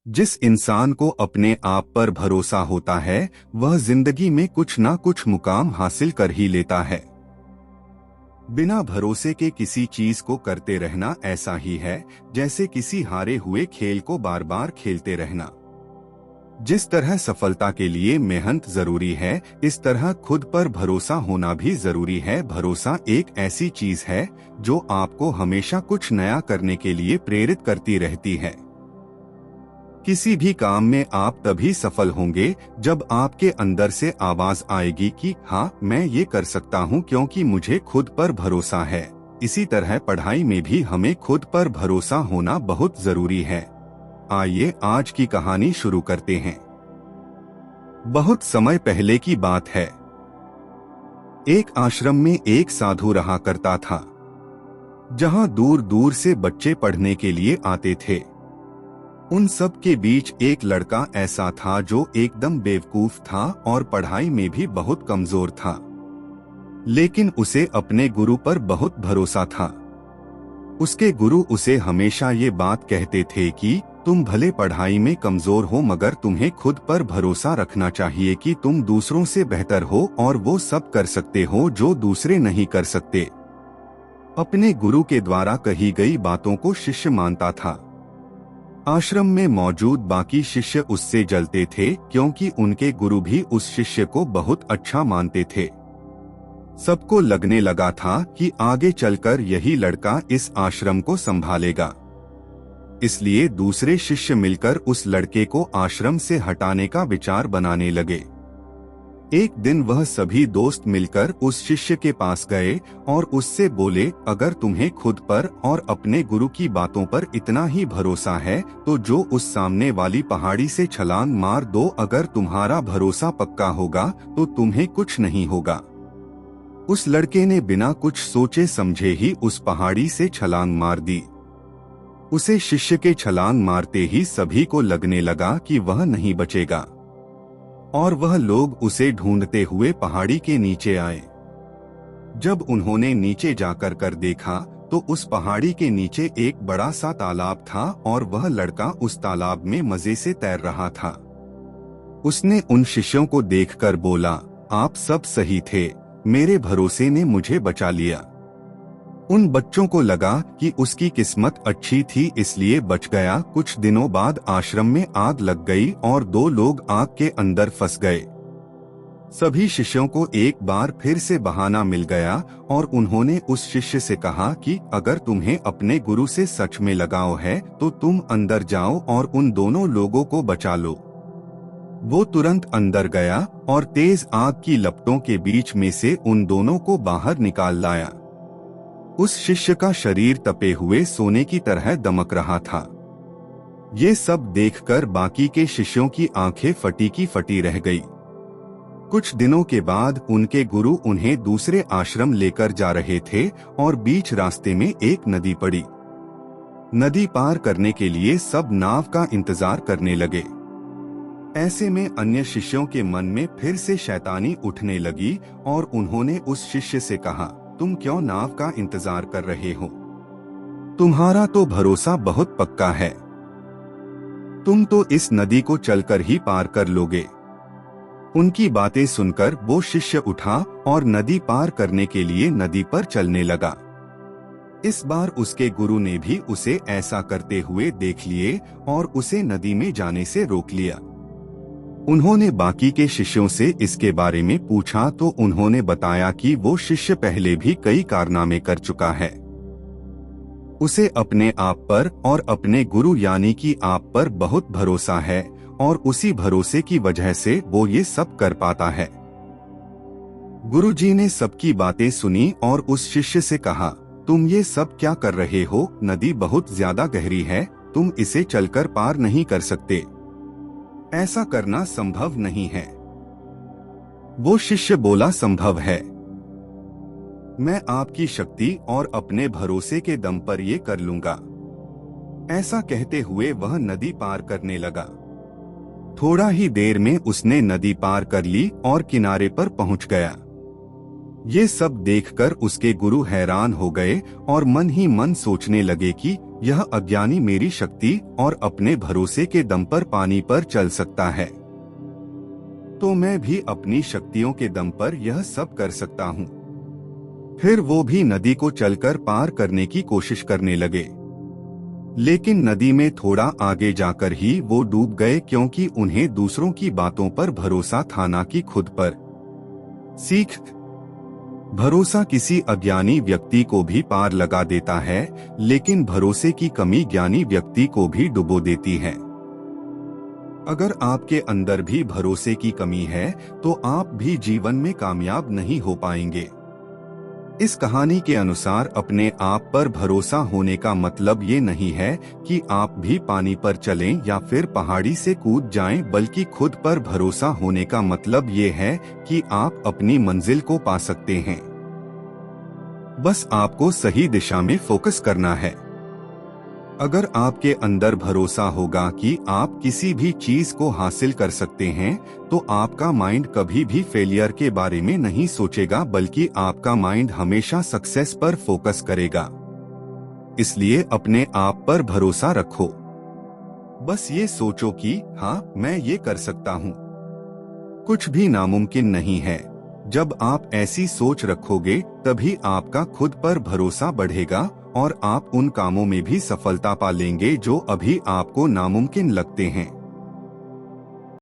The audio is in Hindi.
जिस इंसान को अपने आप पर भरोसा होता है वह जिंदगी में कुछ ना कुछ मुकाम हासिल कर ही लेता है। बिना भरोसे के किसी चीज को करते रहना ऐसा ही है जैसे किसी हारे हुए खेल को बार बार खेलते रहना। जिस तरह सफलता के लिए मेहनत जरूरी है, इस तरह खुद पर भरोसा होना भी जरूरी है। भरोसा एक ऐसी चीज है जो आपको हमेशा कुछ नया करने के लिए प्रेरित करती रहती है। किसी भी काम में आप तभी सफल होंगे जब आपके अंदर से आवाज आएगी कि हाँ, मैं ये कर सकता हूँ क्योंकि मुझे खुद पर भरोसा है। इसी तरह पढ़ाई में भी हमें खुद पर भरोसा होना बहुत जरूरी है। आइए आज की कहानी शुरू करते हैं। बहुत समय पहले की बात है। एक आश्रम में एक साधु रहा करता था, जहाँ दूर दूर से बच्चे पढ़ने के लिए आते थे। उन सब के बीच एक लड़का ऐसा था जो एकदम बेवकूफ था और पढ़ाई में भी बहुत कमजोर था, लेकिन उसे अपने गुरु पर बहुत भरोसा था। उसके गुरु उसे हमेशा ये बात कहते थे कि तुम भले पढ़ाई में कमजोर हो मगर तुम्हें खुद पर भरोसा रखना चाहिए कि तुम दूसरों से बेहतर हो और वो सब कर सकते हो जो दूसरे नहीं कर सकते। अपने गुरु के द्वारा कही गई बातों को शिष्य मानता था। आश्रम में मौजूद बाकी शिष्य उससे जलते थे क्योंकि उनके गुरु भी उस शिष्य को बहुत अच्छा मानते थे। सबको लगने लगा था कि आगे चलकर यही लड़का इस आश्रम को संभालेगा। इसलिए दूसरे शिष्य मिलकर उस लड़के को आश्रम से हटाने का विचार बनाने लगे। एक दिन वह सभी दोस्त मिलकर उस शिष्य के पास गए और उससे बोले, अगर तुम्हें खुद पर और अपने गुरु की बातों पर इतना ही भरोसा है तो जो उस सामने वाली पहाड़ी से छलांग मार दो। अगर तुम्हारा भरोसा पक्का होगा तो तुम्हें कुछ नहीं होगा। उस लड़के ने बिना कुछ सोचे समझे ही उस पहाड़ी से छलांग मार दी। उसे शिष्य के छलांग मारते ही सभी को लगने लगा कि वह नहीं बचेगा और वह लोग उसे ढूंढते हुए पहाड़ी के नीचे आए। जब उन्होंने नीचे जाकर कर देखा तो उस पहाड़ी के नीचे एक बड़ा सा तालाब था और वह लड़का उस तालाब में मजे से तैर रहा था। उसने उन शिष्यों को देखकर बोला, आप सब सही थे, मेरे भरोसे ने मुझे बचा लिया। उन बच्चों को लगा कि उसकी किस्मत अच्छी थी इसलिए बच गया। कुछ दिनों बाद आश्रम में आग लग गई और 2 लोग आग के अंदर फंस गए। सभी शिष्यों को एक बार फिर से बहाना मिल गया और उन्होंने उस शिष्य से कहा कि अगर तुम्हें अपने गुरु से सच में लगाव है तो तुम अंदर जाओ और उन दोनों लोगों को बचा लो। वो तुरंत अंदर गया और तेज आग की लपटों के बीच में से उन दोनों को बाहर निकाल लाया। उस शिष्य का शरीर तपे हुए सोने की तरह दमक रहा था। ये सब देखकर बाकी के शिष्यों की आंखें फटी की फटी रह गई। कुछ दिनों के बाद उनके गुरु उन्हें दूसरे आश्रम लेकर जा रहे थे और बीच रास्ते में एक नदी पड़ी। नदी पार करने के लिए सब नाव का इंतजार करने लगे। ऐसे में अन्य शिष्यों के मन में फिर से शैतानी उठने लगी और उन्होंने उस शिष्य से कहा, तुम क्यों नाव का इंतजार कर रहे हो? तुम्हारा तो भरोसा बहुत पक्का है, तुम तो इस नदी को चलकर ही पार कर लोगे। उनकी बातें सुनकर वो शिष्य उठा और नदी पार करने के लिए नदी पर चलने लगा। इस बार उसके गुरु ने भी उसे ऐसा करते हुए देख लिए और उसे नदी में जाने से रोक लिया। उन्होंने बाकी के शिष्यों से इसके बारे में पूछा तो उन्होंने बताया कि वो शिष्य पहले भी कई कारनामे कर चुका है। उसे अपने आप पर और अपने गुरु यानी कि आप पर बहुत भरोसा है और उसी भरोसे की वजह से वो ये सब कर पाता है। गुरुजी ने सबकी बातें सुनी और उस शिष्य से कहा, तुम ये सब क्या कर रहे हो? नदी बहुत ज्यादा गहरी है, तुम इसे चलकर पार नहीं कर सकते। ऐसा करना संभव नहीं है। वो शिष्य बोला, संभव है, मैं आपकी शक्ति और अपने भरोसे के दम पर ये कर लूंगा। ऐसा कहते हुए वह नदी पार करने लगा। थोड़ा ही देर में उसने नदी पार कर ली और किनारे पर पहुंच गया। ये सब देखकर उसके गुरु हैरान हो गए और मन ही मन सोचने लगे कि यह अज्ञानी मेरी शक्ति और अपने भरोसे के दम पर पानी पर चल सकता है, तो मैं भी अपनी शक्तियों के दम पर यह सब कर सकता हूँ। फिर वो भी नदी को चलकर पार करने की कोशिश करने लगे, लेकिन नदी में थोड़ा आगे जाकर ही वो डूब गए, क्योंकि उन्हें दूसरों की बातों पर भरोसा था ना कि खुद पर। सीख: भरोसा किसी अज्ञानी व्यक्ति को भी पार लगा देता है, लेकिन भरोसे की कमी ज्ञानी व्यक्ति को भी डुबो देती है। अगर आपके अंदर भी भरोसे की कमी है, तो आप भी जीवन में कामयाब नहीं हो पाएंगे। इस कहानी के अनुसार अपने आप पर भरोसा होने का मतलब ये नहीं है कि आप भी पानी पर चलें या फिर पहाड़ी से कूद जाएं, बल्कि खुद पर भरोसा होने का मतलब ये है कि आप अपनी मंजिल को पा सकते हैं। बस आपको सही दिशा में फोकस करना है। अगर आपके अंदर भरोसा होगा कि आप किसी भी चीज को हासिल कर सकते हैं, तो आपका माइंड कभी भी फेलियर के बारे में नहीं सोचेगा, बल्कि आपका माइंड हमेशा सक्सेस पर फोकस करेगा। इसलिए अपने आप पर भरोसा रखो। बस ये सोचो कि हाँ, मैं ये कर सकता हूँ। कुछ भी नामुमकिन नहीं है। जब आप ऐसी सोच रखोगे, तभी आपका खुद पर भरोसा बढ़ेगा और आप उन कामों में भी सफलता पा लेंगे जो अभी आपको नामुमकिन लगते हैं।